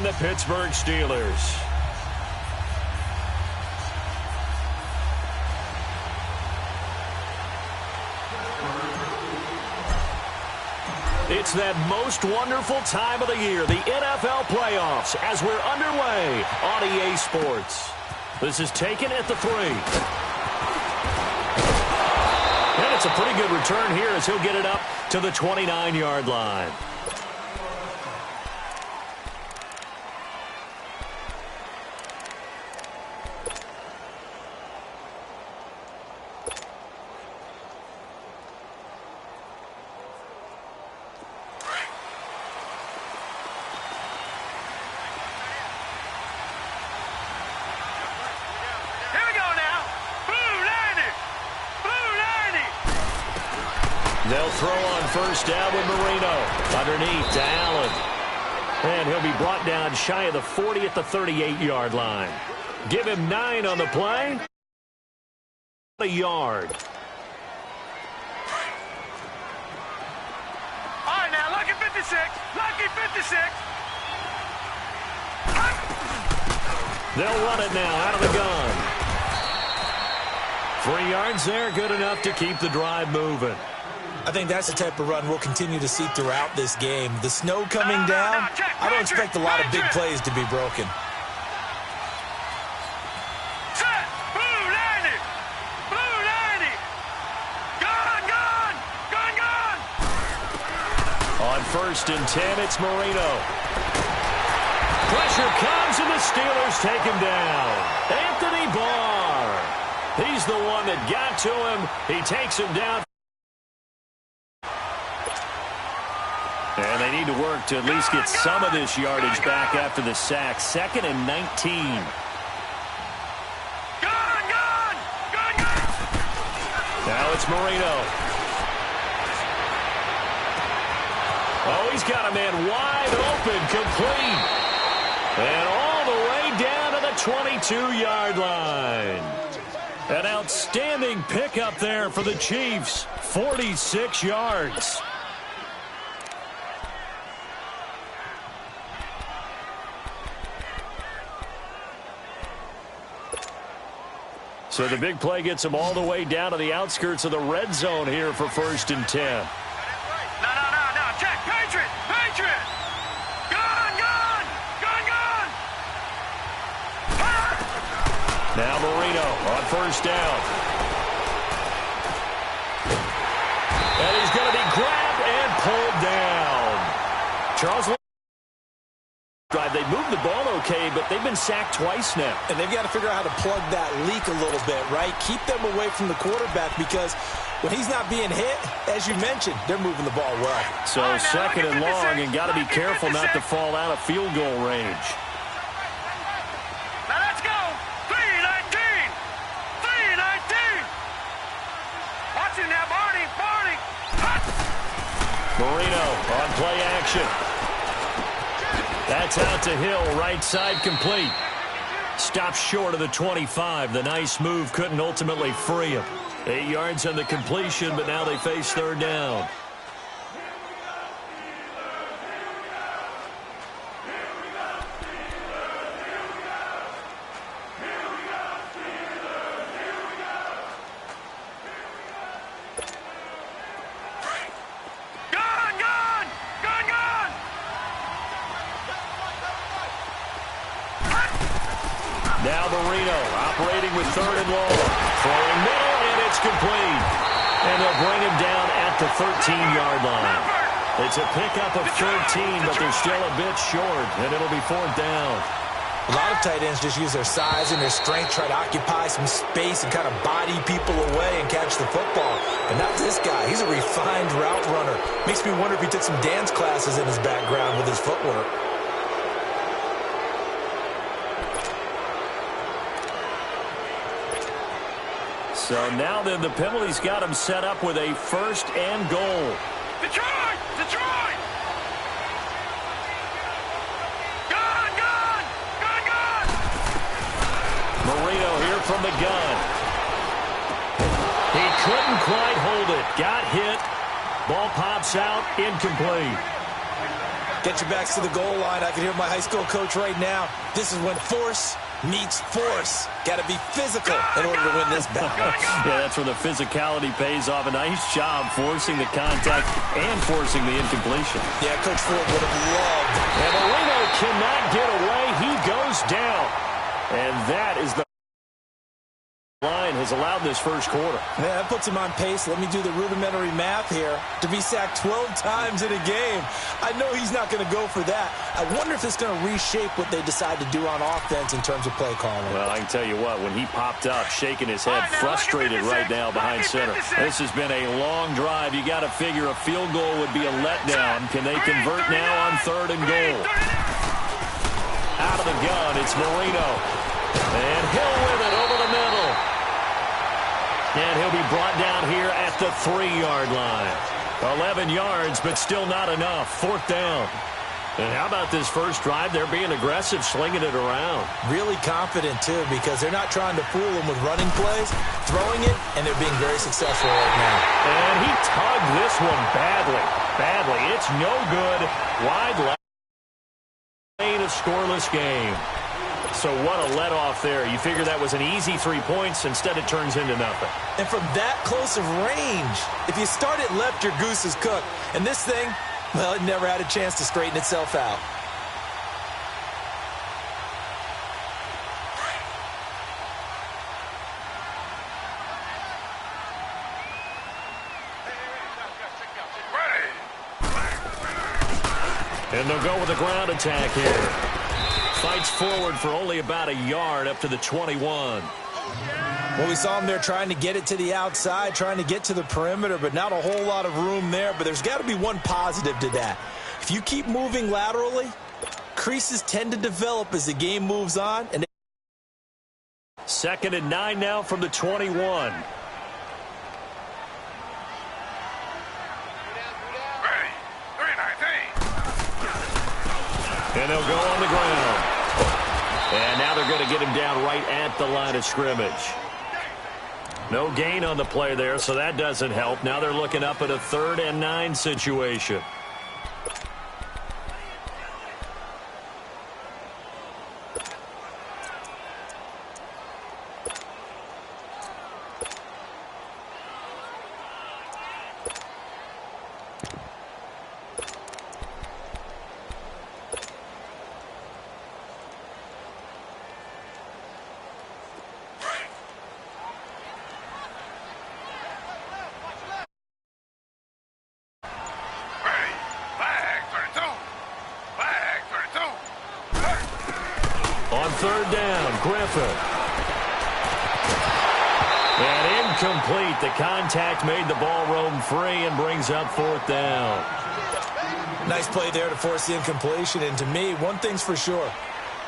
and the Pittsburgh Steelers. It's that most wonderful time of the year, the NFL playoffs, as we're underway on EA Sports. This is taken at the 3. And it's a pretty good return here as he'll get it up to the 29-yard line. They'll throw on first down with Marino. Underneath to Allen. And he'll be brought down shy of the 40 at the 38-yard line. Give him 9 on the play. A yard. All right, now, lucky 56. Lucky 56. They'll run it now out of the gun. 3 yards there, good enough to keep the drive moving. I think that's the type of run we'll continue to see throughout this game. The snow coming down, I don't expect a lot of big plays to be broken. Set! Blue 90! Blue 90! Gone! Gone! Gone! Gone! On first and 10, it's Marino. Pressure comes, and the Steelers take him down. Anthony Barr. He's the one that got to him. He takes him down. And they need to work to at least get some of this yardage back after the sack. 2nd and 19. Now it's Marino. Oh, he's got a man wide open, complete. And all the way down to the 22-yard line. An outstanding pickup there for the Chiefs. 46 yards. So the big play gets him all the way down to the outskirts of the red zone here for first and 10. No. Check. Patriot. Patriot. Gone. Gone. Gone. Gone. Now Marino on first down. And he's going to be grabbed and pulled down. Charles. They moved the ball okay, but they've been sacked twice now. And they've got to figure out how to plug that leak a little bit, right? Keep them away from the quarterback because when he's not being hit, as you mentioned, they're moving the ball well. So second and long, and got to be careful not to fall out of field goal range. Now let's go. 3-19. 3-19. Watch it now, Barney. Marino on play action. That's out to Hill, right side complete. Stops short of the 25. The nice move couldn't ultimately free him. 8 yards on the completion, but now they face third down. Now Marino operating with third and long. Throwing middle, and it's complete. And they'll bring him down at the 13-yard line. It's a pickup of 13, but they're still a bit short, and it'll be fourth down. A lot of tight ends just use their size and their strength, try to occupy some space and kind of body people away and catch the football. But not this guy. He's a refined route runner. Makes me wonder if he took some dance classes in his background with his footwork. So now then the penalty's got him set up with a first and goal. Detroit! Detroit! Gone! Gone! Gone! Gone! Marino here from the gun. He couldn't quite hold it. Got hit. Ball pops out. Incomplete. Get your backs to the goal line. I can hear my high school coach right now. This is when force meets force. Got to be physical in order to win this battle. Yeah, that's where the physicality pays off. A nice job forcing the contact and forcing the incompletion. Yeah, Coach Ford would have loved. And Marino cannot get away. He goes down. And that is the line has allowed this first quarter. Man, that puts him on pace. Let me do the rudimentary math here. To be sacked 12 times in a game. I know he's not going to go for that. I wonder if it's going to reshape what they decide to do on offense in terms of play calling. Well, I can tell you what, when he popped up, shaking his head, frustrated right now behind center. This has been a long drive. You got to figure a field goal would be a letdown. Can they convert now on 3rd and goal? Out of the gun, it's Marino. And Hill with it over the middle. And he'll be brought down here at the 3-yard line. 11 yards, but still not enough. 4th down. And how about this first drive? They're being aggressive, slinging it around. Really confident, too, because they're not trying to fool them with running plays, throwing it, and they're being very successful right now. And he tugged this one badly. Badly. It's no good. Wide left. A scoreless game. So what a let-off there. You figure that was an easy 3 points. Instead, it turns into nothing. And from that close of range, if you start it left, your goose is cooked. And this thing, well, it never had a chance to straighten itself out. And they'll go with a ground attack here. Fights forward for only about a yard up to the 21. Well, we saw him there trying to get it to the outside, trying to get to the perimeter, but not a whole lot of room there. But there's got to be one positive to that. If you keep moving laterally, creases tend to develop as the game moves on. And 2nd and 9 now from the 21. And they'll go on the ground. And now they're going to get him down right at the line of scrimmage. No gain on the play there, so that doesn't help. Now they're looking up at a 3rd and 9 situation. On 3rd down, Griffin. And incomplete. The contact made the ball roam free and brings up 4th down. Nice play there to force the incompletion. And to me, one thing's for sure.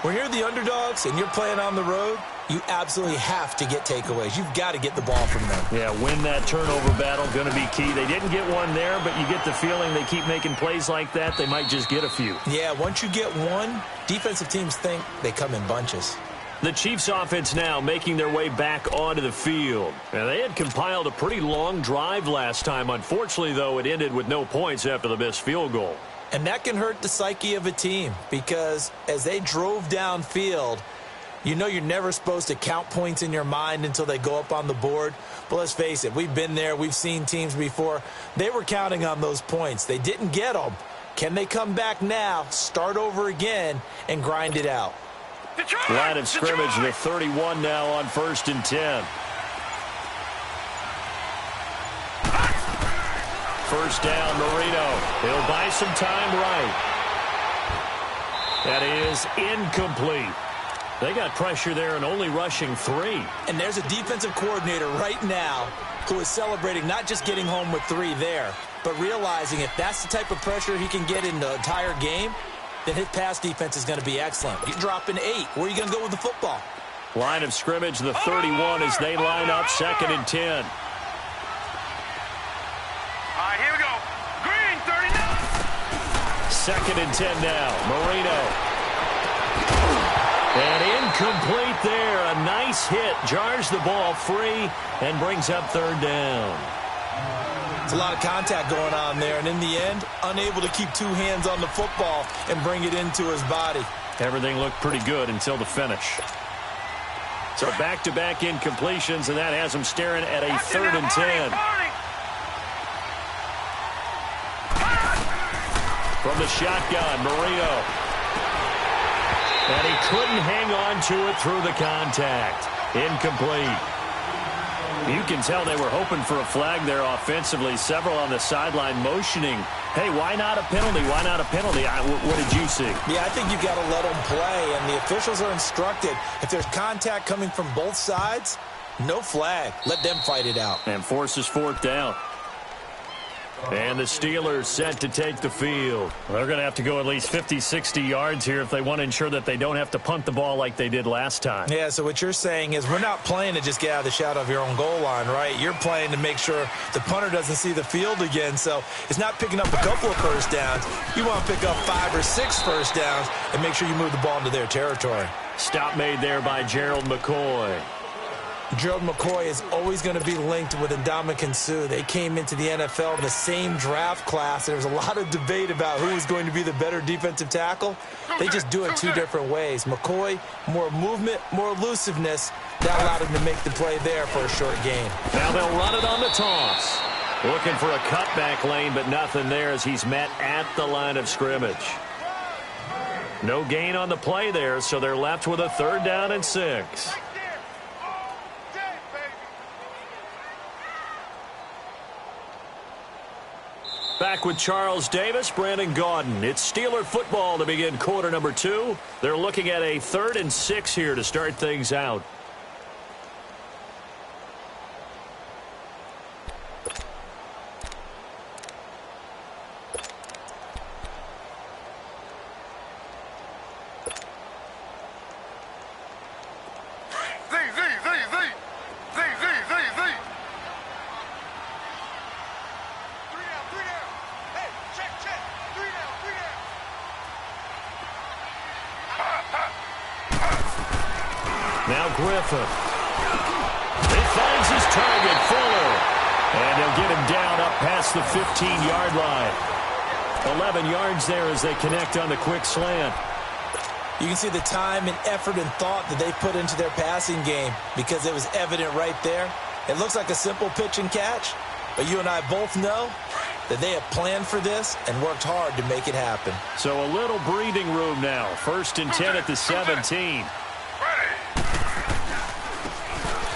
When you're the underdogs and you're playing on the road, you absolutely have to get takeaways. You've got to get the ball from them. Yeah, win that turnover battle, going to be key. They didn't get one there, but you get the feeling they keep making plays like that, they might just get a few. Yeah, once you get one, defensive teams think they come in bunches. The Chiefs offense now making their way back onto the field. And they had compiled a pretty long drive last time. Unfortunately, though, it ended with no points after the missed field goal. And that can hurt the psyche of a team because as they drove downfield, you know you're never supposed to count points in your mind until they go up on the board. But let's face it, we've been there. We've seen teams before. They were counting on those points. They didn't get them. Can they come back now, start over again, and grind it out? Detroit! Line of scrimmage, the 31 now on 1st and 10. 1st down, Marino. He'll buy some time right. That is incomplete. They got pressure there and only rushing 3. And there's a defensive coordinator right now who is celebrating not just getting home with 3 there, but realizing if that's the type of pressure he can get in the entire game, then his pass defense is going to be excellent. You're dropping 8. Where are you going to go with the football? Line of scrimmage, the 31 as they line up 2nd and 10. All right, here we go. Green, 39. 2nd and 10 now. Marino. And incomplete there. A nice hit. Jars the ball free and brings up 3rd down. It's a lot of contact going on there, and in the end, unable to keep two hands on the football and bring it into his body. Everything looked pretty good until the finish. So back-to-back incompletions, and that has him staring at a 3rd and 10. From the shotgun, Marino. And he couldn't hang on to it through the contact. Incomplete. You can tell they were hoping for a flag there offensively. Several on the sideline motioning, hey, why not a penalty? Why not a penalty? What did you see? Yeah, I think you've got to let them play, and the officials are instructed. If there's contact coming from both sides, no flag. Let them fight it out. And forces 4th down. And the Steelers set to take the field. They're going to have to go at least 50, 60 yards here if they want to ensure that they don't have to punt the ball like they did last time. Yeah, so what you're saying is we're not playing to just get out of the shadow of your own goal line, right? You're playing to make sure the punter doesn't see the field again. So it's not picking up a couple of first downs. You want to pick up 5 or 6 first downs and make sure you move the ball into their territory. Stop made there by Gerald McCoy. Gerald McCoy is always going to be linked with Ndamukong Suh. They came into the NFL in the same draft class. There was a lot of debate about who was going to be the better defensive tackle. They just do it 2 different ways. McCoy, more movement, more elusiveness. That allowed him to make the play there for a short gain. Now they'll run it on the toss. Looking for a cutback lane, but nothing there as he's met at the line of scrimmage. No gain on the play there, so they're left with a 3rd down and 6. Back with Charles Davis, Brandon Gaudin. It's Steeler football to begin quarter number 2. They're looking at a 3rd and 6 here to start things out. Now Griffin. He finds his target, Fuller. And they'll get him down up past the 15-yard line. 11 yards there as they connect on the quick slant. You can see the time and effort and thought that they put into their passing game because it was evident right there. It looks like a simple pitch and catch, but you and I both know that they have planned for this and worked hard to make it happen. So a little breathing room now. 1st and 10 at the 17.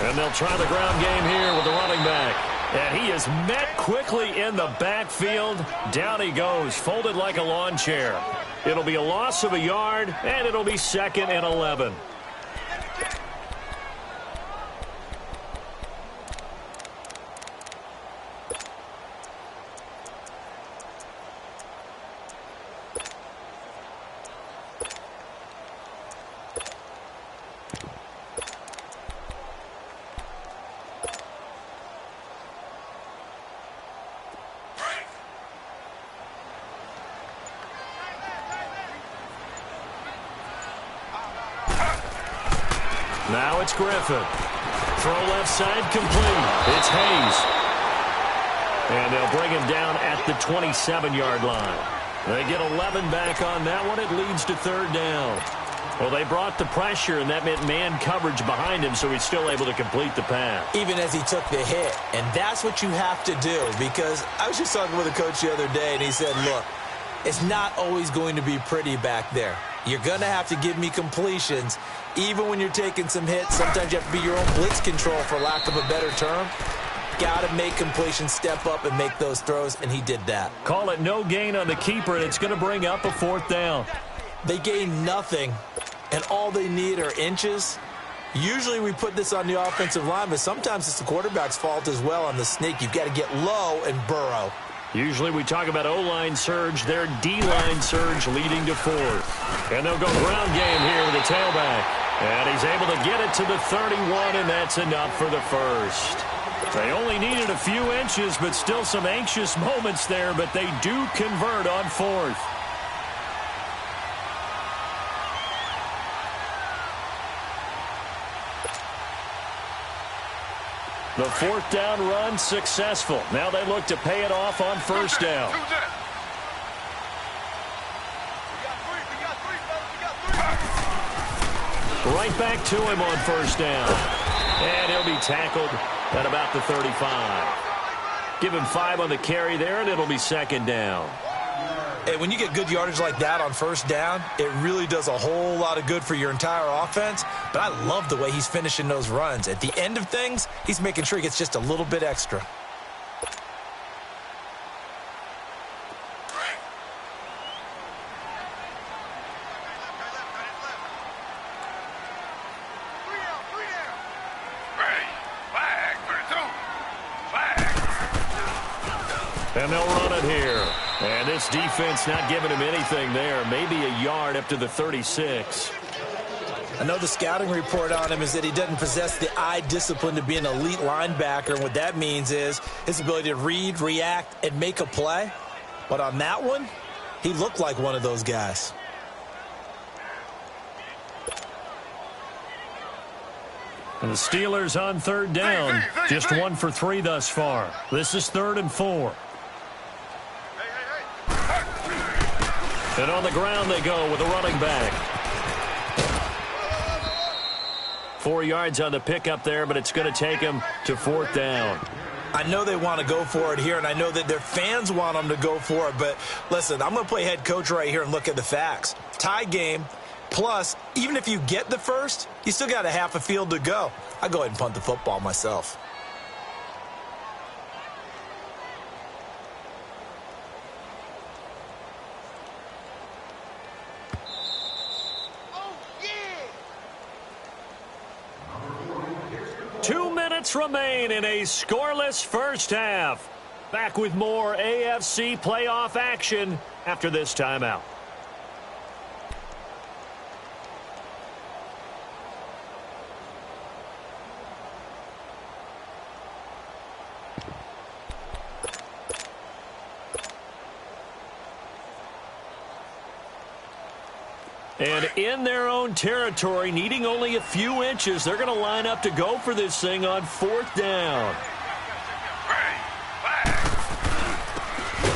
And they'll try the ground game here with the running back. And he is met quickly in the backfield. Down he goes, folded like a lawn chair. It'll be a loss of a yard, and it'll be 2nd and 11. Now it's Griffin. Throw left side complete. It's Hayes. And they'll bring him down at the 27-yard line. They get 11 back on that one. It leads to 3rd down. Well, they brought the pressure, and that meant man coverage behind him, so he's still able to complete the pass. Even as he took the hit. And that's what you have to do, because I was just talking with a coach the other day, and he said, look, it's not always going to be pretty back there. You're going to have to give me completions. Even when you're taking some hits, sometimes you have to be your own blitz control, for lack of a better term. Got to make completions, step up, and make those throws, and he did that. Call it no gain on the keeper, and it's going to bring up a 4th down. They gain nothing, and all they need are inches. Usually we put this on the offensive line, but sometimes it's the quarterback's fault as well on the sneak. You've got to get low and burrow. Usually we talk about O-line surge, their D-line surge leading to 4th. And they'll go ground game here with the tailback. And he's able to get it to the 31, and that's enough for the 1st. They only needed a few inches, but still some anxious moments there, but they do convert on 4th. The fourth down run successful. Now they look to pay it off on first down. Right back to him on first down. And he'll be tackled at about the 35. Give him 5 on the carry there, and it'll be second down. Hey, when you get good yardage like that on first down, it really does a whole lot of good for your entire offense. But I love the way he's finishing those runs. At the end of things, he's making sure he gets just a little bit extra. And they'll run it here. And this defense not giving him anything there. Maybe a yard up to the 36. I know the scouting report on him is that he doesn't possess the eye discipline to be an elite linebacker. And what that means is his ability to read, react, and make a play. But on that one, he looked like one of those guys. And the Steelers on third down. Just 1 for 3 thus far. This is 3rd and 4. And on the ground they go with a running back. 4 yards on the pickup there, but it's going to take him to 4th down. I know they want to go for it here, and I know that their fans want them to go for it. But listen, I'm going to play head coach right here and look at the facts. Tie game, plus, even if you get the first, you still got a half a field to go. I'll go ahead and punt the football myself. Remain in a scoreless first half. Back with more AFC playoff action after this timeout. And in their own territory, needing only a few inches, they're going to line up to go for this thing on 4th down.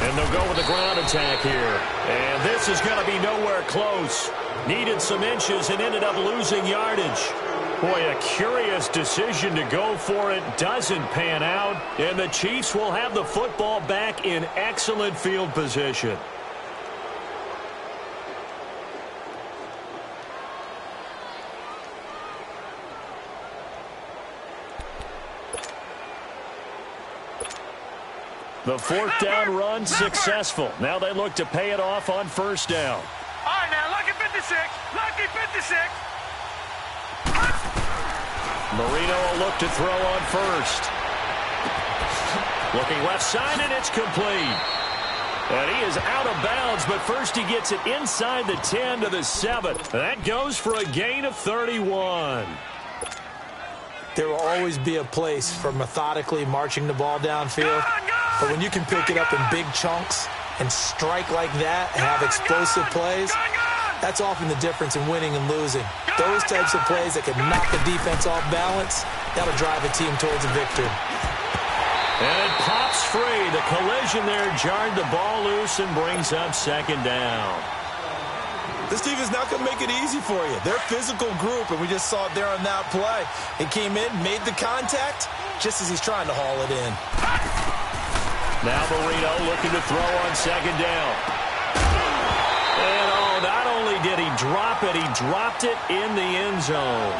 And they'll go with the ground attack here. And this is going to be nowhere close. Needed some inches and ended up losing yardage. Boy, a curious decision to go for it. Doesn't pan out. And the Chiefs will have the football back in excellent field position. The 4th down run successful. Now they look to pay it off on first down. All right, now, lucky 56. Lucky 56. Marino will look to throw on first. Looking left side, and it's complete. And he is out of bounds, but first he gets it inside the 10 to the 7. That goes for a gain of 31. There will always be a place for methodically marching the ball downfield. But when you can pick it up in big chunks and strike like that and have explosive plays, that's often the difference in winning and losing. Those types of plays that can knock the defense off balance, that'll drive a team towards a victory. And it pops free. The collision there jarred the ball loose and brings up second down. This team is not going to make it easy for you. They're a physical group, and we just saw it there on that play. It came in, made the contact, just as he's trying to haul it in. Now Marino looking to throw on second down. And oh, not only did he drop it, he dropped it in the end zone.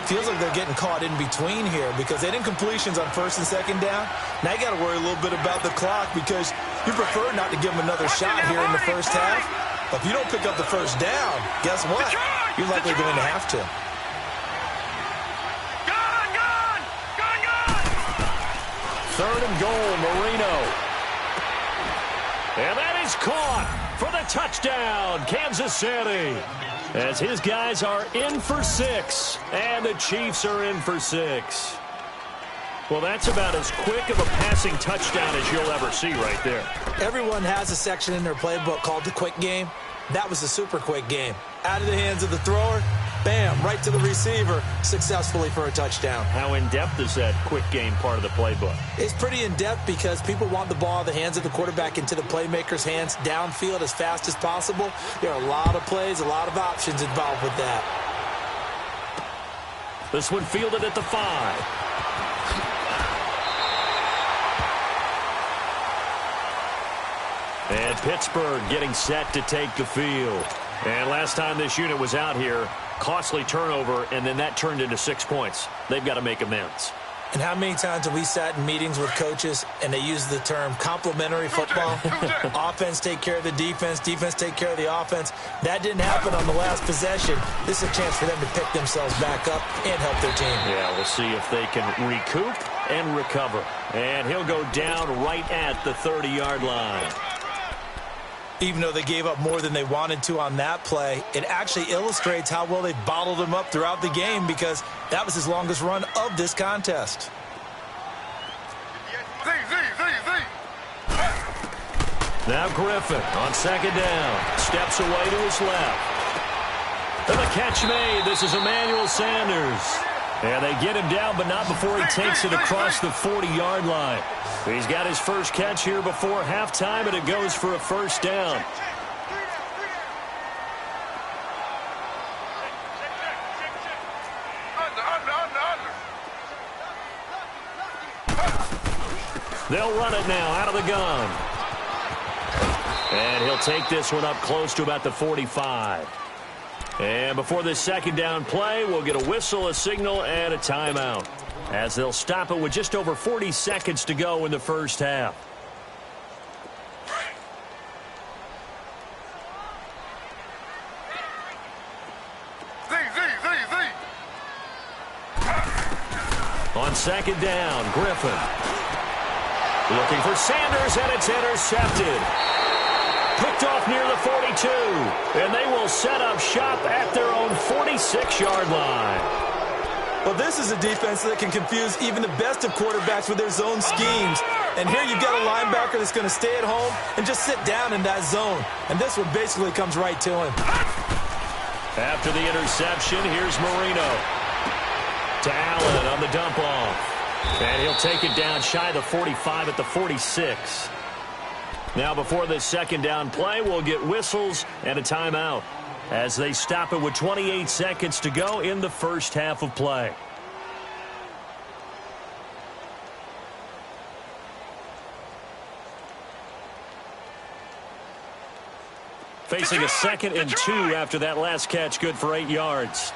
Feels like they're getting caught in between here because they didn't completions on first and second down. Now you got to worry a little bit about the clock because you prefer not to give them another shot here in the first half. But if you don't pick up the first down, guess what? You're likely going to have to. Third and goal, Marino. And that is caught for the touchdown, Kansas City. As his guys are in for 6, and the Chiefs are in for 6. Well, that's about as quick of a passing touchdown as you'll ever see right there. Everyone has a section in their playbook called the quick game. That was the super quick game. out of the hands of the thrower. Bam, right to the receiver, successfully for a touchdown. How in-depth is that quick game part of the playbook? It's pretty in-depth because people want the ball out of the hands of the quarterback into the playmaker's hands downfield as fast as possible. There are a lot of plays, a lot of options involved with that. This one fielded at the 5. And Pittsburgh getting set to take the field. And last time this unit was out here, costly turnover, and then that turned into 6 points. They've got to make amends. And how many times have we sat in meetings with coaches and they use the term complementary football? Offense take care of the defense, defense take care of the offense. That didn't happen on the last possession. This is a chance for them to pick themselves back up and help their team. Yeah, we'll see if they can recoup and recover. And he'll go down right at the 30-yard line. Even though they gave up more than they wanted to on that play, it actually illustrates how well they bottled him up throughout the game because that was his longest run of this contest. Now Griffin on second down. Steps away to his left. And the catch made. This is Emmanuel Sanders. And they get him down, but not before he takes it across the 40-yard line. He's got his first catch here before halftime, and it goes for a first down. They'll run it now out of the gun. And he'll take this one up close to about the 45. And before this second down play, we'll get a whistle, a signal, and a timeout, as they'll stop it with just over 40 seconds to go in the first half. On second down, Griffin. Looking for Sanders, and it's intercepted. Picked off near the 42, and they will set up shop at their own 46-yard line. Well, this is a defense that can confuse even the best of quarterbacks with their zone schemes. And here you've got a linebacker that's going to stay at home and just sit down in that zone. And this one basically comes right to him. After the interception, here's Marino. To Allen on the dump-off. And he'll take it down shy of the 45 at the 46. Now, before this second down play, we'll get whistles and a timeout as they stop it with 28 seconds to go in the first half of play. Facing a 2nd and 2 after that last catch, good for 8 yards.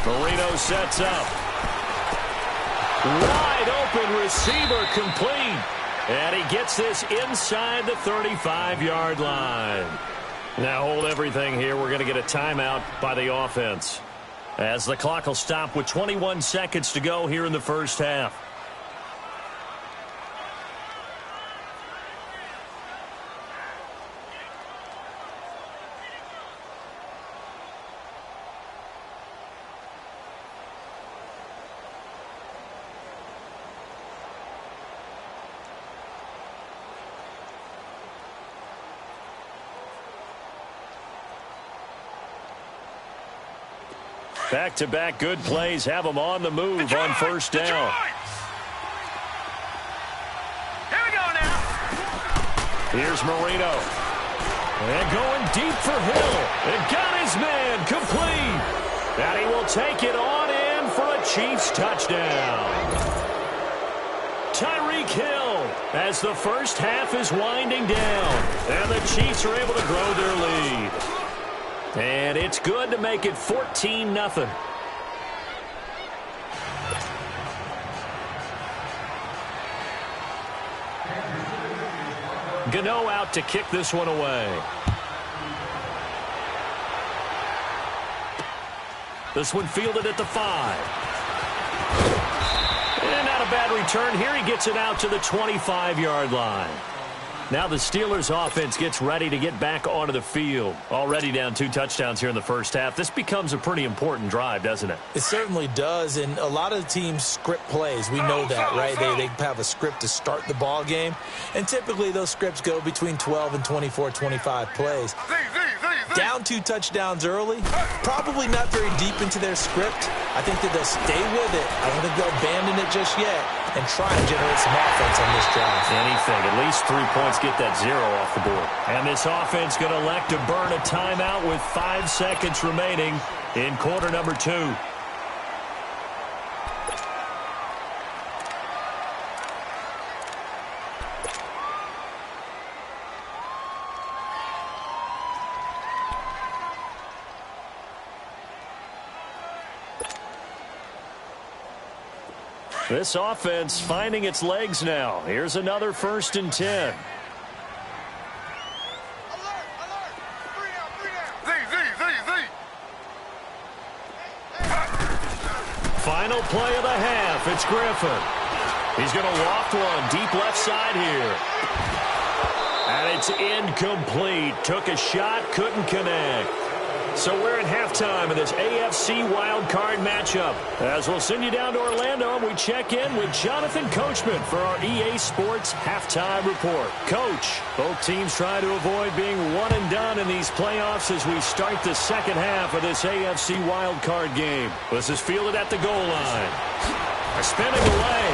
Marino sets up. Wide open receiver complete. And he gets this inside the 35-yard line. Now hold everything here. We're going to get a timeout by the offense, as the clock will stop with 21 seconds to go here in the first half. Back-to-back good plays have them on the move on first down. Here we go now. Here's Marino. And going deep for Hill. And got his man complete. And he will take it on in for a Chiefs touchdown. Tyreek Hill as the first half is winding down. And the Chiefs are able to grow their lead. And it's good to make it 14-0. Gano out to kick this one away. This one fielded at the 5. And not a bad return here. He gets it out to the 25-yard line. Now the Steelers offense gets ready to get back onto the field. Already down 2 touchdowns here in the first half. This becomes a pretty important drive, doesn't it? It certainly does, and a lot of teams script plays. We know that, right? They have a script to start the ball game, and typically those scripts go between 12 and 24, 25 plays. Down 2 touchdowns early, probably not very deep into their script. I think that they'll stay with it. I don't think they'll abandon it just yet and try to generate some offense on this drive. Anything. At least 3 points get that 0 off the board. And this offense going to elect to burn a timeout with 5 seconds remaining in quarter number 2. This offense finding its legs now. Here's another 1st and 10. Final play of the half. It's Griffin. He's going to loft one deep left side here. And it's incomplete. Took a shot, couldn't connect. So we're at halftime of this AFC wildcard matchup. As we'll send you down to Orlando, and we check in with Jonathan Coachman for our EA Sports Halftime Report. Coach, both teams try to avoid being one and done in these playoffs as we start the second half of this AFC wildcard game. This is fielded at the goal line. Spinning away.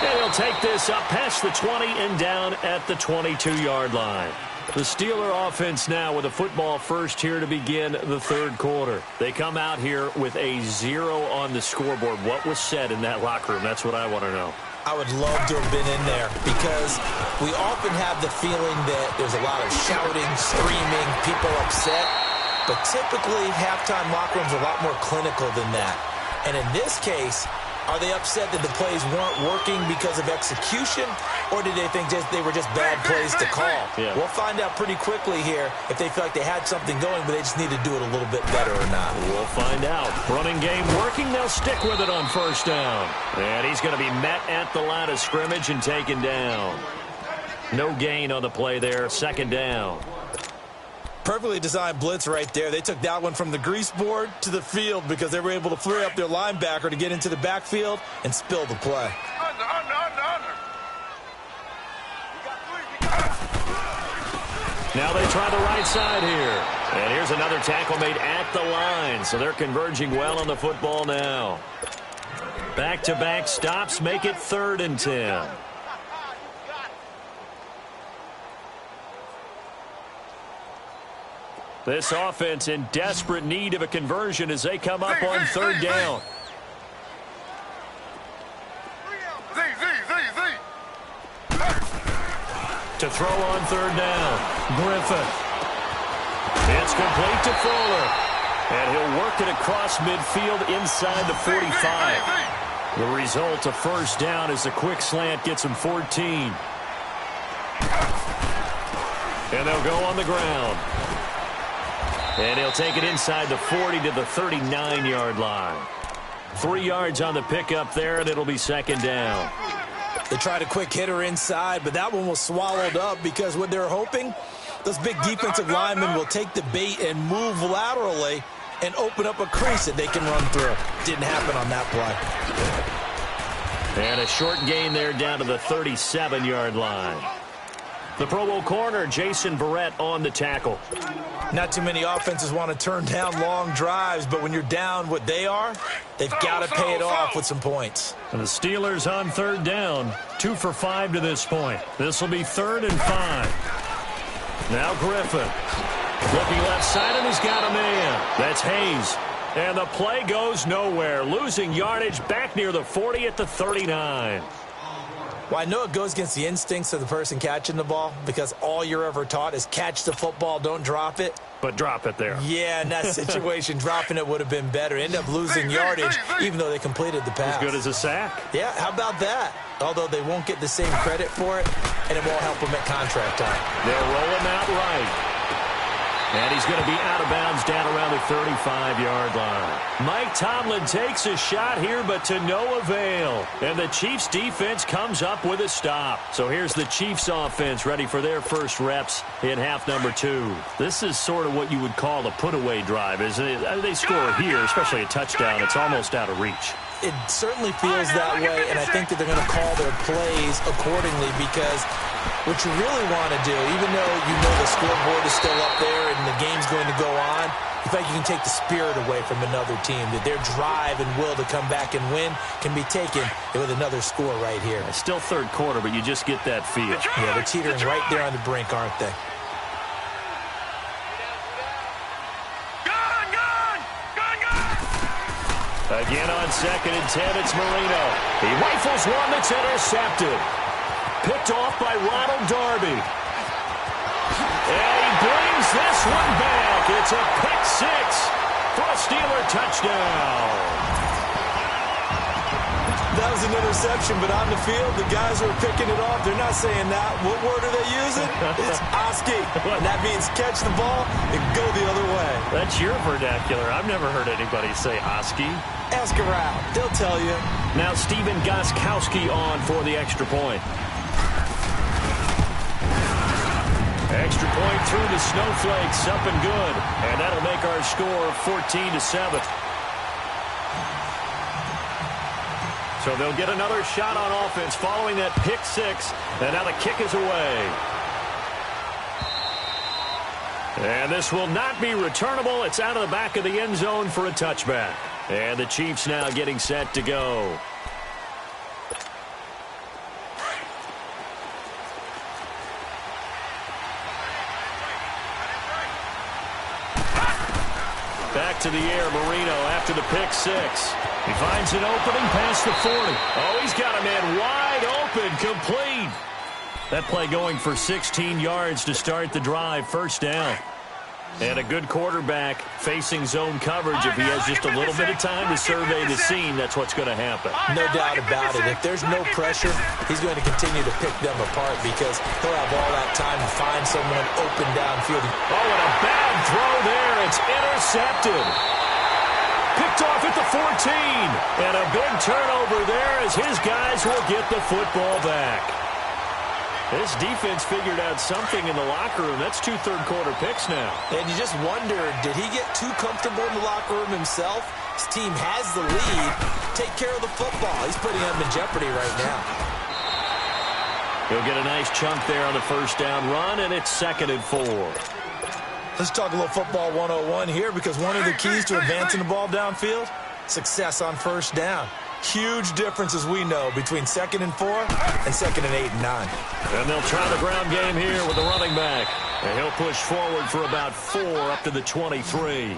And he'll take this up past the 20 and down at the 22-yard line. The Steeler offense now with a football first here to begin the third quarter. They come out here with a 0 on the scoreboard. What was said in that locker room? That's what I want to know. I would love to have been in there because we often have the feeling that there's a lot of shouting, screaming, people upset. But typically, halftime locker rooms are a lot more clinical than that. And in this case, are they upset that the plays weren't working because of execution, or did they think they were just bad plays to call? Yeah. We'll find out pretty quickly here if they feel like they had something going, but they just need to do it a little bit better or not. We'll find out. Running game working. They'll stick with it on 1st down. And he's going to be met at the line of scrimmage and taken down. No gain on the play there. 2nd down. Perfectly designed blitz right there. They took that one from the grease board to the field because they were able to free up their linebacker to get into the backfield and spill the play. Under. Now they try the right side here. And here's another tackle made at the line. So they're converging well on the football now. Back-to-back stops make it 3rd and 10. This offense in desperate need of a conversion as they come up on 3rd down. To throw on 3rd down. Griffin. It's complete to Fuller. And he'll work it across midfield inside the 45. The result of 1st down is the quick slant gets him 14. And they'll go on the ground. And he'll take it inside the 40 to the 39-yard line. 3 yards on the pickup there, and it'll be 2nd down. They tried a quick hitter inside, but that one was swallowed up because what they're hoping, those big defensive linemen will take the bait and move laterally and open up a crease that they can run through. Didn't happen on that play. And a short gain there down to the 37-yard line. The Pro Bowl corner, Jason Verrett, on the tackle. Not too many offenses want to turn down long drives, but when you're down what they are, they've got to pay it off with some points. And the Steelers on 3rd down, 2 for 5 to this point. This will be 3rd and 5. Now Griffin. Looking left side, and he's got a man. That's Hayes. And the play goes nowhere. Losing yardage back near the 40 at the 39. Well, I know it goes against the instincts of the person catching the ball because all you're ever taught is catch the football, don't drop it. But drop it there. Yeah, in that situation, dropping it would have been better. End up losing yardage even though they completed the pass. As good as a sack. Yeah, how about that? Although they won't get the same credit for it, and it won't help them at contract time. They'll roll him out right. And he's going to be out of bounds down around the 35-yard line. Mike Tomlin takes a shot here, but to no avail. And the Chiefs' defense comes up with a stop. So here's the Chiefs' offense ready for their first reps in half number 2. This is sort of what you would call a put-away drive, isn't it? They score here, especially a touchdown. It's almost out of reach. It certainly feels that way, and I think that they're going to call their plays accordingly because what you really want to do, even though you know the scoreboard is still up there and the game's going to go on, you think you can take the spirit away from another team, that their drive and will to come back and win can be taken with another score right here. It's still third quarter, but you just get that feel. Yeah, they're teetering right there on the brink, aren't they? Again on 2nd and 10, it's Marino. He rifles one that's intercepted. Picked off by Ronald Darby. And he brings this one back. It's a pick 6 for a Steeler touchdown. That was an interception, but on the field, the guys who are picking it off, they're not saying that. What word are they using? It's Oski. And that means catch the ball and go the other way. That's your vernacular. I've never heard anybody say Oski. Ask around. They'll tell you. Now Steven Gostkowski on for the extra point. Extra point through the Snowflakes, up and good. And that'll make our score 14-7. So they'll get another shot on offense following that pick 6. And now the kick is away. And this will not be returnable. It's out of the back of the end zone for a touchback. And the Chiefs now getting set to go. Back to the air, Marino after the pick 6. He finds an opening past the 40. Oh, he's got a man wide open, complete. That play going for 16 yards to start the drive, first down. And a good quarterback facing zone coverage. If he has just a little bit of time to survey the scene, that's what's going to happen. No doubt about it. If there's no pressure, he's going to continue to pick them apart because he'll have all that time to find someone open downfield. Oh, and a bad throw there. It's intercepted. Picked off at the 14. And a big turnover there as his guys will get the football back. This defense figured out something in the locker room. That's 2 third-quarter picks now. And you just wonder, did he get too comfortable in the locker room himself? His team has the lead. Take care of the football. He's putting them in jeopardy right now. He'll get a nice chunk there on the first down run, and it's 2nd and 4. Let's talk a little football 101 here because one of the keys to advancing the ball downfield, success on first down. Huge difference, as we know, between 2nd and 4 and 2nd and 8 and 9. And they'll try the ground game here with the running back. And he'll push forward for about 4 up to the 23.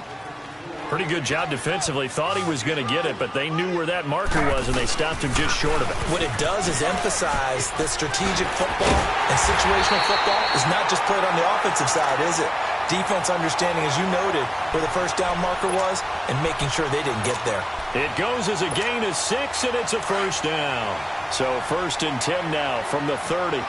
Pretty good job defensively. Thought he was going to get it, but they knew where that marker was, and they stopped him just short of it. What it does is emphasize that strategic football and situational football is not just played on the offensive side, is it? Defense understanding, as you noted, where the first down marker was and making sure they didn't get there. It goes as a gain of 6, and it's a first down. So 1st and 10 now from the 30.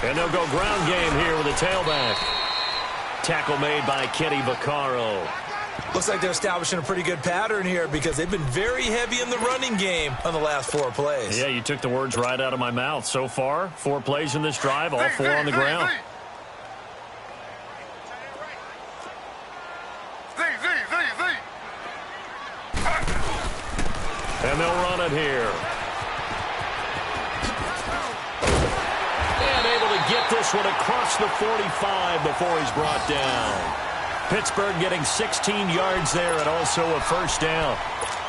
And they'll go ground game here with a tailback. Tackle made by Kenny Vaccaro. Looks like they're establishing a pretty good pattern here because they've been very heavy in the running game on the last 4 plays. Yeah, you took the words right out of my mouth. So far, 4 plays in this drive, all 4 on the ground. And they'll run it here. And able to get this one across the 45 before he's brought down. Pittsburgh getting 16 yards there and also a first down.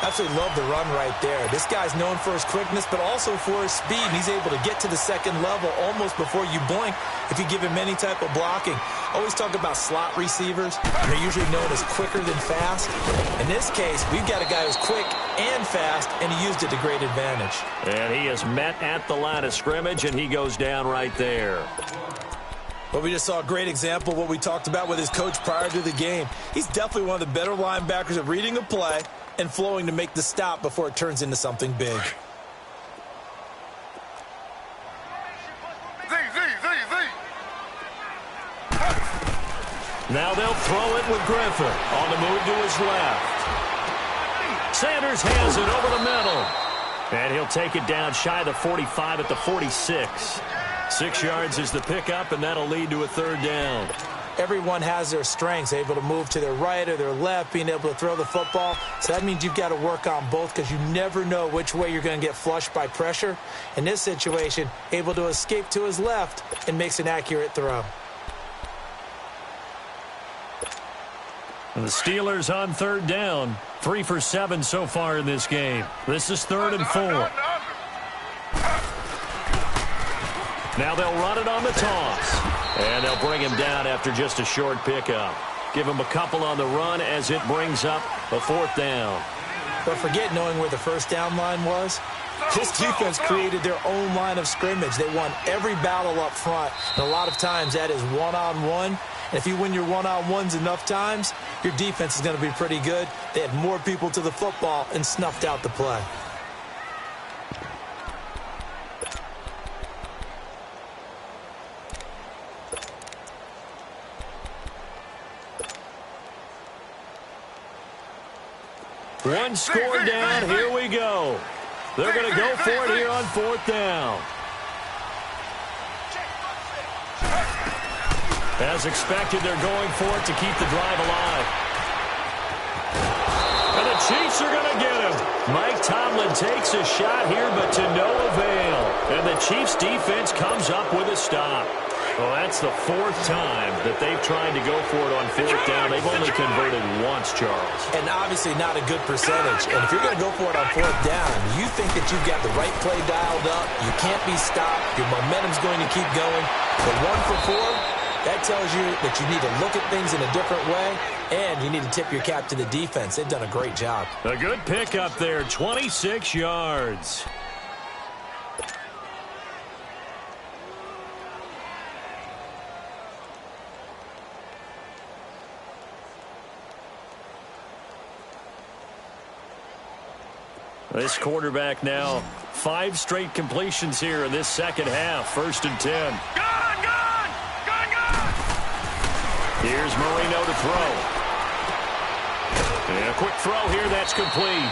Absolutely love the run right there. This guy's known for his quickness, but also for his speed. And he's able to get to the second level almost before you blink if you give him any type of blocking. Always talk about slot receivers. They're usually known as quicker than fast. In this case, we've got a guy who's quick and fast, and he used it to great advantage. And he is met at the line of scrimmage, and he goes down right there. But we just saw a great example of what we talked about with his coach prior to the game. He's definitely one of the better linebackers at reading a play and flowing to make the stop before it turns into something big. Now they'll throw it with Griffin. On the move to his left. Sanders has it over the middle. And he'll take it down shy of the 45 at the 46. 6 yards is the pickup, and that'll lead to a third down. Everyone has their strengths, able to move to their right or their left, being able to throw the football. So that means you've got to work on both because you never know which way you're going to get flushed by pressure. In this situation, able to escape to his left and makes an accurate throw. And the Steelers on third down. 3 for 7 so far in this game. This is 3rd and 4. Now they'll run it on the toss. And they'll bring him down after just a short pickup. Give him a couple on the run as it brings up a 4th down. But forget knowing where the first down line was. This defense created their own line of scrimmage. They won every battle up front. And a lot of times that is one-on-one. And if you win your one-on-ones enough times, your defense is going to be pretty good. They had more people to the football and snuffed out the play. One score down. Here we go. They're going to go for it here on 4th down. As expected, they're going for it to keep the drive alive. And the Chiefs are going to get him. Mike Tomlin takes a shot here, but to no avail. And the Chiefs' defense comes up with a stop. Well, that's the 4th time that they've tried to go for it on 4th down. They've only converted once, Charles. And obviously not a good percentage. And if you're going to go for it on 4th down, you think that you've got the right play dialed up. You can't be stopped. Your momentum's going to keep going. But 1 for 4, that tells you that you need to look at things in a different way, and you need to tip your cap to the defense. They've done a great job. A good pickup there, 26 yards. This quarterback now, 5 straight completions here in this second half. 1st and 10. Gone! Here's Marino to throw. And a quick throw here, that's complete.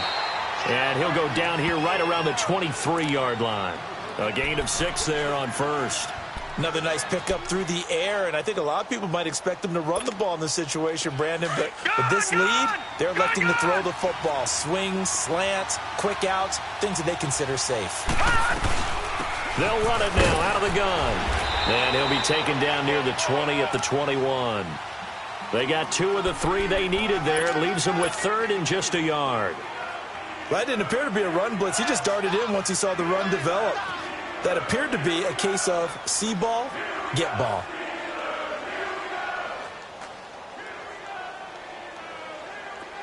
And he'll go down here right around the 23-yard line. A gain of 6 there on 1st. Another nice pickup through the air, and I think a lot of people might expect them to run the ball in this situation, Brandon, but with this lead, they're electing to throw the football. Swings, slants, quick outs, things that they consider safe. They'll run it now out of the gun. And he'll be taken down near the 20 at the 21. They got 2 of the 3 they needed there. It leaves them with 3rd and just a yard. That didn't appear to be a run blitz. He just darted in once he saw the run develop. That appeared to be a case of see ball, get ball.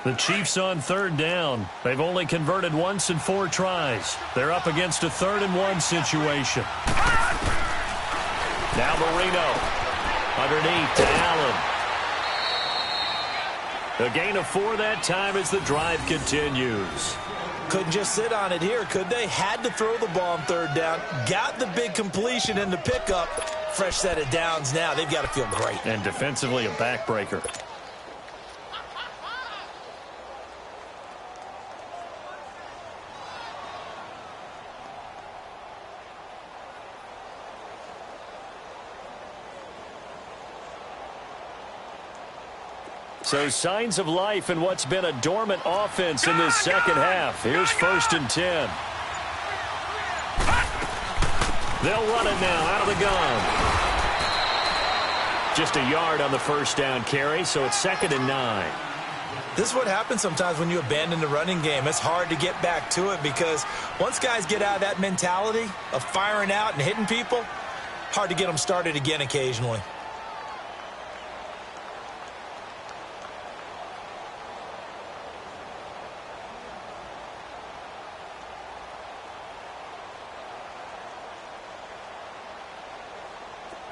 The Chiefs on 3rd down. They've only converted once in 4 tries. They're up against a 3rd and 1 situation. Now Marino underneath to Allen. A gain of 4 that time as the drive continues. Couldn't just sit on it here, could they? Had to throw the ball on 3rd down. Got the big completion in the pickup. Fresh set of downs now. They've got to feel great. And defensively a backbreaker. So signs of life in what's been a dormant offense in this second half. Here's 1st and 10. They'll run it now out of the gun. Just a yard on the 1st down carry, so it's 2nd and 9. This is what happens sometimes when you abandon the running game. It's hard to get back to it because once guys get out of that mentality of firing out and hitting people, hard to get them started again occasionally.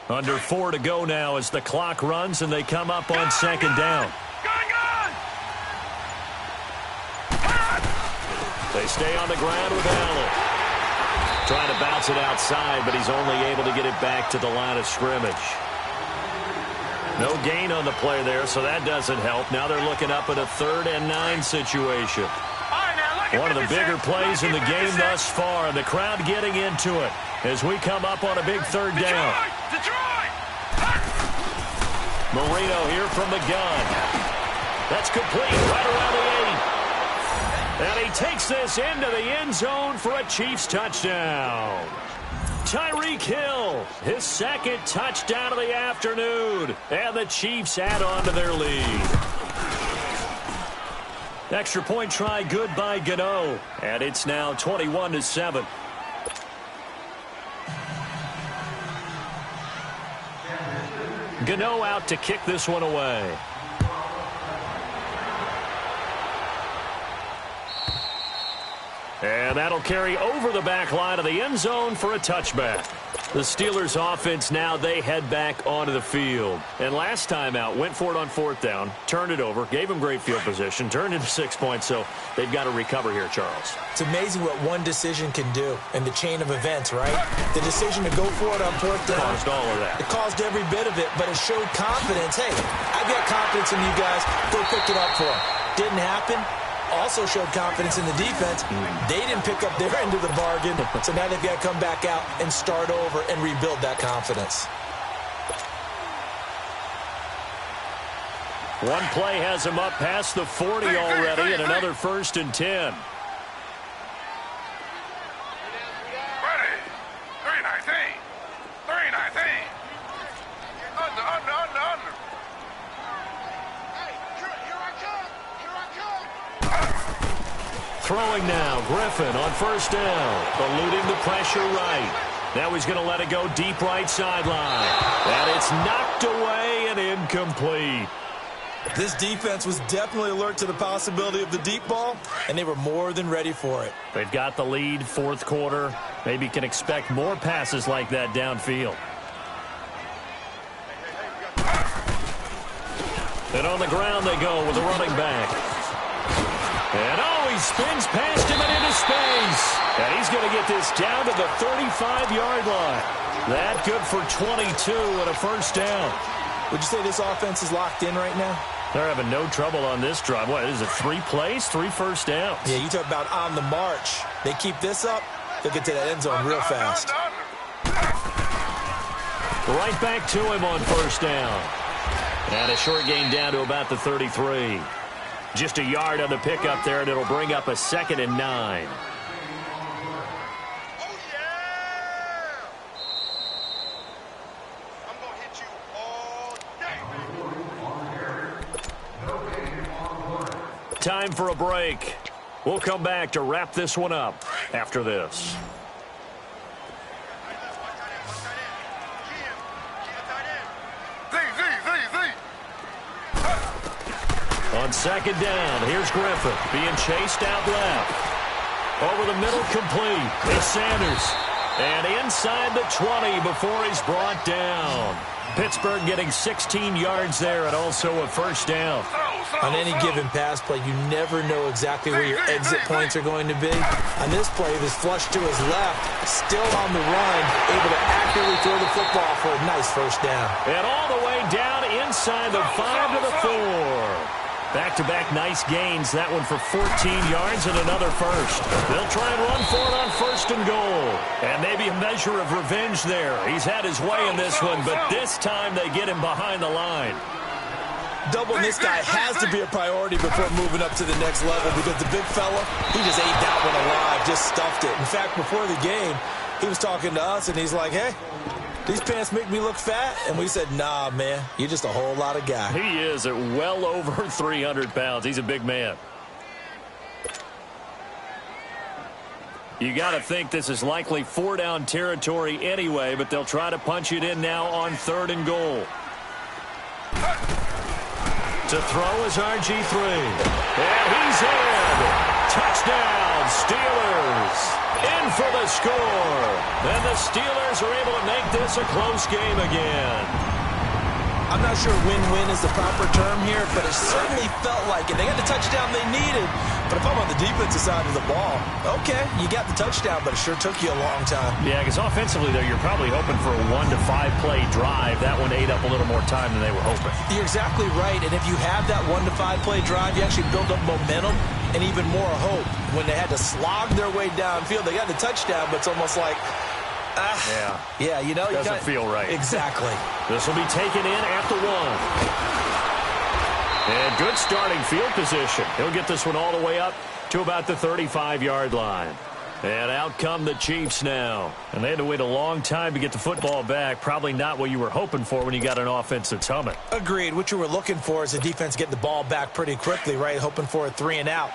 Under 4 to go now as the clock runs and they come up on 2nd down. They stay on the ground with Allen. Trying to bounce it outside, but he's only able to get it back to the line of scrimmage. No gain on the play there, so that doesn't help. Now they're looking up at a 3rd and 9 situation. One of the bigger plays in the game thus far. The crowd getting into it as we come up on a big 3rd down. Marino here from the gun. That's complete right around the 8. And he takes this into the end zone for a Chiefs touchdown. Tyreek Hill, his 2nd touchdown of the afternoon. And the Chiefs add on to their lead. Extra point try good by Gano. And it's now 21-7. Gano out to kick this one away. And that'll carry over the back line of the end zone for a touchback. The Steelers offense now, they head back onto the field. And last time out, went for it on 4th down, turned it over, gave them great field position, turned into 6 points, so they've got to recover here, Charles. It's amazing what one decision can do in the chain of events, right? The decision to go for it on 4th down. Caused all of that. It caused every bit of it, but it showed confidence. Hey, I've got confidence in you guys. Go pick it up for them. Didn't happen. Also showed confidence in the defense. They didn't pick up their end of the bargain, so now they've got to come back out and start over and rebuild that confidence. One play has him up past the 40 already, and another 1st and 10. Throwing now, Griffin on 1st down, eluding the pressure right. Now he's going to let it go deep right sideline. And it's knocked away and incomplete. This defense was definitely alert to the possibility of the deep ball, and they were more than ready for it. They've got the lead, 4th quarter. Maybe can expect more passes like that downfield. And on the ground they go with the running back. And he spins past him and into space. And he's going to get this down to the 35-yard line. That good for 22 and a 1st down. Would you say this offense is locked in right now? They're having no trouble on this drive. What, is it 3 plays, 3 first downs? Yeah, you talk about on the march. They keep this up, they'll get to that end zone real fast. Right back to him on 1st down. And a short gain down to about the 33. Just a yard on the pickup there, and it'll bring up a 2nd and 9. Time for a break. We'll come back to wrap this one up after this. On 2nd down, here's Griffin being chased out left. Over the middle, complete. It's Sanders. And inside the 20 before he's brought down. Pittsburgh getting 16 yards there and also a 1st down. On any given pass play, you never know exactly where your exit points are going to be. On this play, this flush to his left, still on the run, able to accurately throw the football for a nice 1st down. And all the way down inside the 5 to the 4. Back-to-back nice gains. That one for 14 yards and another 1st. They'll try and run for it on 1st and goal. And maybe a measure of revenge there. He's had his way in this one, but this time they get him behind the line. Doubling this guy has to be a priority before moving up to the next level because the big fella, he just ate that one alive, just stuffed it. In fact, before the game, he was talking to us, and he's like, hey, these pants make me look fat. And we said, nah, man, you're just a whole lot of guy. He is at well over 300 pounds. He's a big man. You got to think this is likely 4-down territory anyway, but they'll try to punch it in now on 3rd and goal. To throw is RG3. And he's in. Touchdown, Steelers. In for the score. And the Steelers are able to make this a close game again. I'm not sure win-win is the proper term here, but it certainly felt like it. They got the touchdown they needed, but if I'm on the defensive side of the ball, okay, you got the touchdown, but it sure took you a long time. Yeah, because offensively there, you're probably hoping for a 1 to 5 play drive. That one ate up a little more time than they were hoping. You're exactly right, and if you have that 1 to 5 play drive, you actually build up momentum and even more hope. When they had to slog their way downfield, they got the touchdown, but it's almost like, yeah, you know, doesn't feel right. Exactly. This will be taken in at the 1. And good starting field position. He'll get this one all the way up to about the 35-yard line. And out come the Chiefs now. And they had to wait a long time to get the football back. Probably not what you were hoping for when you got an offense that's humming. Agreed. What you were looking for is the defense getting the ball back pretty quickly, right? Hoping for a 3 and out.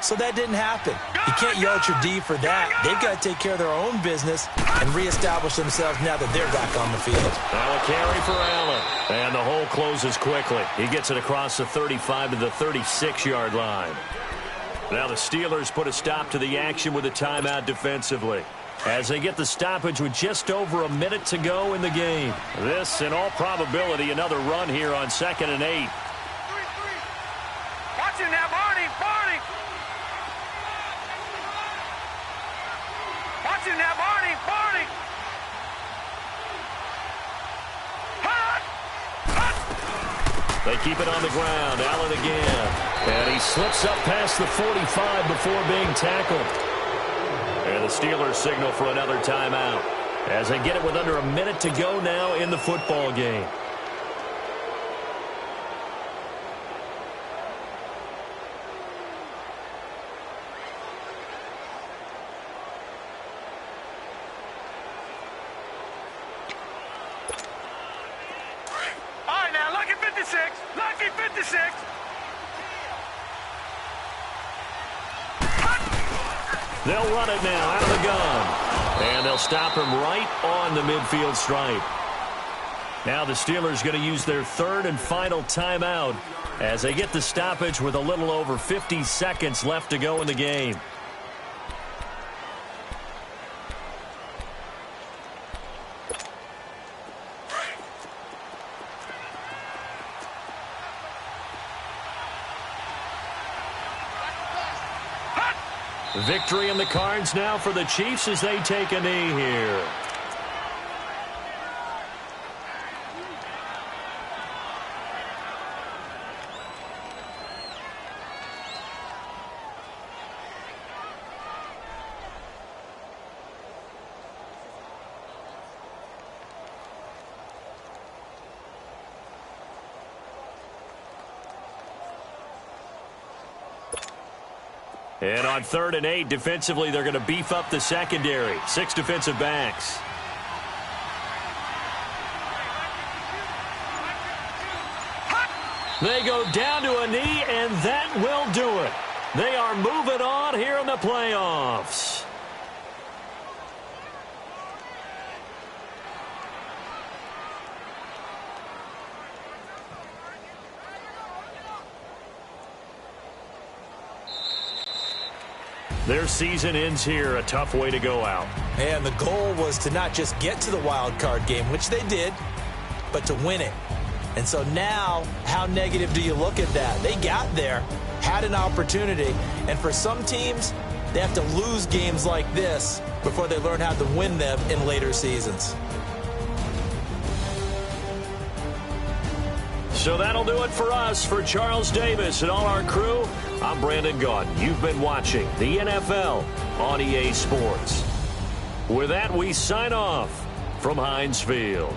So that didn't happen. You can't yell at your D for that. They've got to take care of their own business and reestablish themselves now that they're back on the field. Now a carry for Allen. And the hole closes quickly. He gets it across the 35 to the 36-yard line. Now the Steelers put a stop to the action with a timeout defensively, as they get the stoppage with just over a minute to go in the game. This, in all probability, another run here on 2nd and 8. Watch him now, Barney! Barney! Watch him now, Barney! Barney! Hut! Hut! They keep it on the ground. Allen again. And he slips up past the 45 before being tackled. And the Steelers signal for another timeout as they get it with under a minute to go now in the football game. All right, now, lucky 56. Lucky 56. They'll run it now out of the gun. And they'll stop him right on the midfield stripe. Now the Steelers going to use their 3rd and final timeout as they get the stoppage with a little over 50 seconds left to go in the game. Victory in the cards now for the Chiefs as they take a knee here. And on 3rd and 8, defensively, they're going to beef up the secondary. 6 defensive backs. They go down to a knee, and that will do it. They are moving on here in the playoffs. Their season ends here, a tough way to go out. And the goal was to not just get to the wild card game, which they did, but to win it. And so now, how negative do you look at that? They got there, had an opportunity, and for some teams, they have to lose games like this before they learn how to win them in later seasons. So that'll do it for us. For Charles Davis and all our crew, I'm Brandon Gaudin. You've been watching the NFL on EA Sports. With that, we sign off from Heinz Field.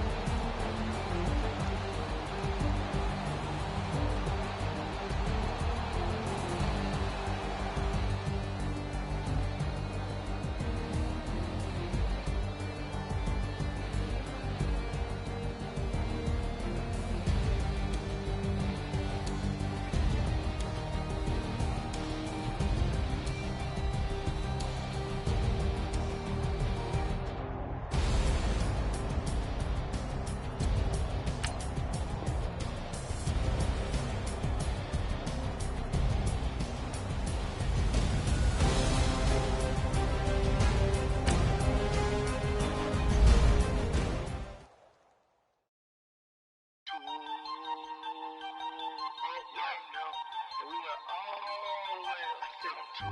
Hop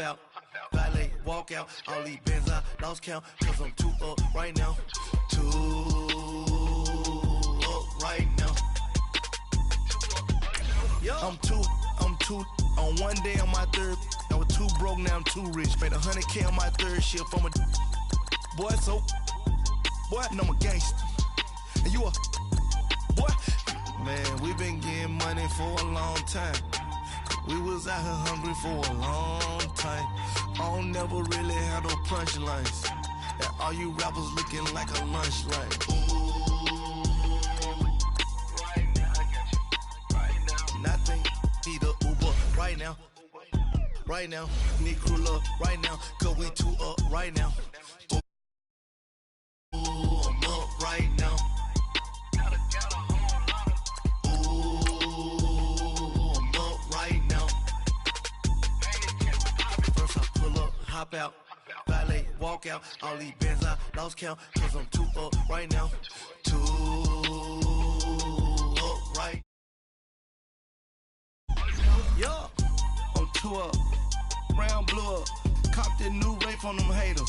out, valet, walk out. All these bands I lost count, cause I'm too up right now. Too up right now. I'm too, on one day on my third, I was too broke, now I'm too rich. Made 100K on my third shift from a boy, so, boy, and I'm a gangster. And you a, boy, man, we been getting money for a long time. We was out here hungry for a long time. I don't never really have no punchlines. And all you rappers looking like a lunch line. Right now, I got you. Right now. Nothing, need a Uber right now. Right now, need crew love right now. Cause we too up right now. Ooh, I'm up right now. Hop out, valet, walk out. All these bands I lost count, cause I'm too up right now. Too up right. Yeah, I'm too up. Brown blew up. Copped that new Ray from them haters.